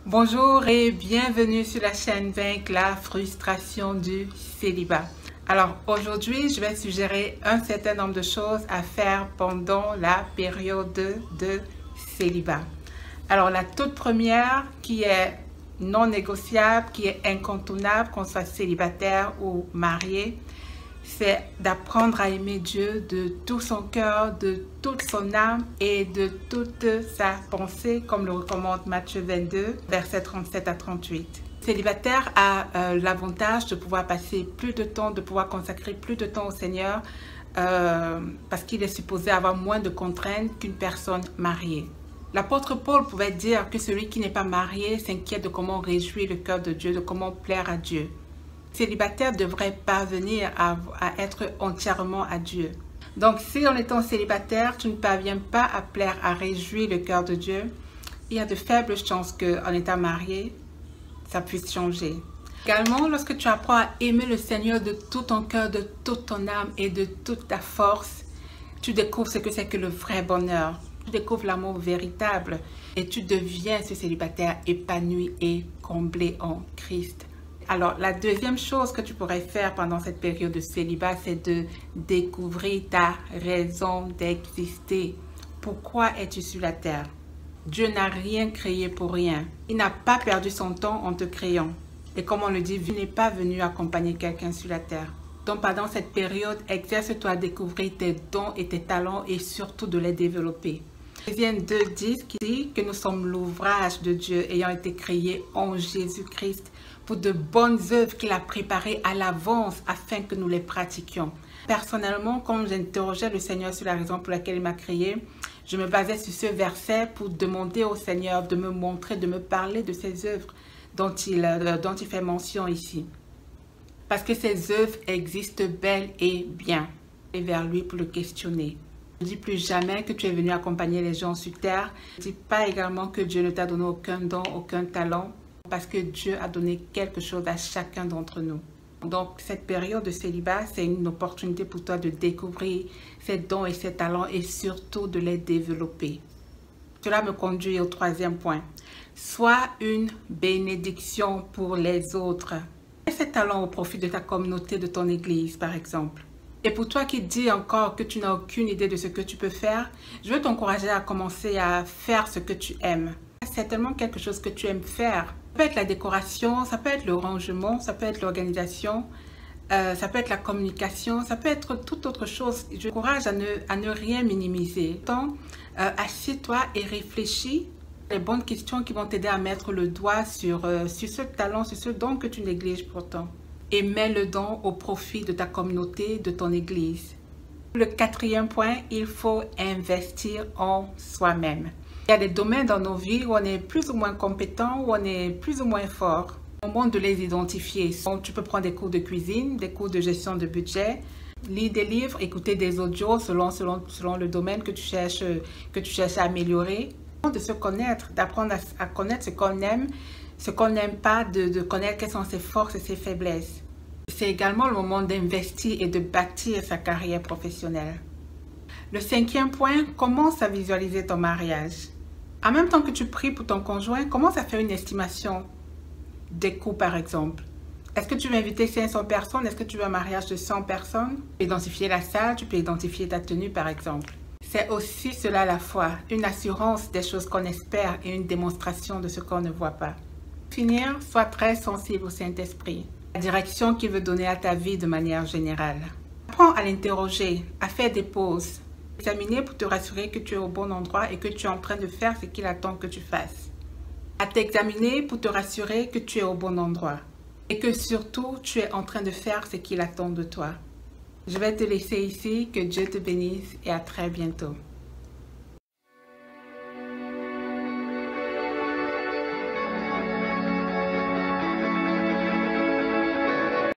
Bonjour et bienvenue sur la chaîne Vaincre la frustration du célibat. Alors aujourd'hui, je vais suggérer un certain nombre de choses à faire pendant la période de célibat. Alors la toute première qui est non négociable, qui est incontournable, qu'on soit célibataire ou marié, c'est d'apprendre à aimer Dieu de tout son cœur, de toute son âme et de toute sa pensée, comme le recommande Matthieu 22, versets 37 à 38. Le célibataire a l'avantage de pouvoir passer plus de temps, de pouvoir consacrer plus de temps au Seigneur, parce qu'il est supposé avoir moins de contraintes qu'une personne mariée. L'apôtre Paul pouvait dire que celui qui n'est pas marié s'inquiète de comment réjouir le cœur de Dieu, de comment plaire à Dieu. Célibataire devrait parvenir à être entièrement à Dieu. Donc, si en étant célibataire, tu ne parviens pas à plaire, à réjouir le cœur de Dieu, il y a de faibles chances qu'en étant marié, ça puisse changer. Également, lorsque tu apprends à aimer le Seigneur de tout ton cœur, de toute ton âme et de toute ta force, tu découvres ce que c'est que le vrai bonheur. Tu découvres l'amour véritable et tu deviens ce célibataire épanoui et comblé en Christ. Alors, la deuxième chose que tu pourrais faire pendant cette période de célibat, c'est de découvrir ta raison d'exister. Pourquoi es-tu sur la terre? Dieu n'a rien créé pour rien. Il n'a pas perdu son temps en te créant. Et comme on le dit, Dieu n'est pas venu accompagner quelqu'un sur la terre. Donc, pendant cette période, exerce-toi à découvrir tes dons et tes talents et surtout de les développer. Éphésiens 2:10 qui dit que nous sommes l'ouvrage de Dieu ayant été créés en Jésus-Christ pour de bonnes œuvres qu'il a préparées à l'avance afin que nous les pratiquions. Personnellement, quand j'interrogeais le Seigneur sur la raison pour laquelle il m'a créé, je me basais sur ce verset pour demander au Seigneur de me montrer, de me parler de ces œuvres dont il fait mention ici. Parce que ces œuvres existent bel et bien. Et vers lui pour le questionner. Ne dis plus jamais que tu es venu accompagner les gens sur terre. Ne dis pas également que Dieu ne t'a donné aucun don, aucun talent, parce que Dieu a donné quelque chose à chacun d'entre nous. Donc, cette période de célibat, c'est une opportunité pour toi de découvrir ces dons et ces talents et surtout de les développer. Cela me conduit au troisième point. Sois une bénédiction pour les autres. Mets ces talents au profit de ta communauté, de ton église, par exemple. Et pour toi qui dis encore que tu n'as aucune idée de ce que tu peux faire, je veux t'encourager à commencer à faire ce que tu aimes. C'est tellement quelque chose que tu aimes faire. Ça peut être la décoration, ça peut être le rangement, ça peut être l'organisation, ça peut être la communication, ça peut être toute autre chose. Je t'encourage à ne rien minimiser. Donc, assieds-toi et réfléchis les bonnes questions qui vont t'aider à mettre le doigt sur ce talent, sur ce don que tu négliges pourtant. Et mets le don au profit de ta communauté, de ton église. Le quatrième point, il faut investir en soi-même. Il y a des domaines dans nos vies où on est plus ou moins compétent, où on est plus ou moins fort. Au moment de les identifier. Donc, tu peux prendre des cours de cuisine, des cours de gestion de budget, lire des livres, écouter des audios selon le domaine que tu cherches à améliorer. De se connaître, d'apprendre à connaître ce qu'on aime, ce qu'on n'aime pas, de connaître quelles sont ses forces et ses faiblesses. C'est également le moment d'investir et de bâtir sa carrière professionnelle. Le cinquième point, commence à visualiser ton mariage. En même temps que tu pries pour ton conjoint, commence à faire une estimation des coûts par exemple. Est-ce que tu veux inviter 500 personnes? Est-ce que tu veux un mariage de 100 personnes? Tu peux identifier la salle, tu peux identifier ta tenue par exemple. C'est aussi cela la foi, une assurance des choses qu'on espère et une démonstration de ce qu'on ne voit pas. Finir, sois très sensible au Saint-Esprit, la direction qu'il veut donner à ta vie de manière générale. Apprends à l'interroger, à faire des pauses, examiner pour te rassurer que tu es au bon endroit et que tu es en train de faire ce qu'il attend que tu fasses. À t'examiner pour te rassurer que tu es au bon endroit et que surtout tu es en train de faire ce qu'il attend de toi. Je vais te laisser ici, que Dieu te bénisse et à très bientôt.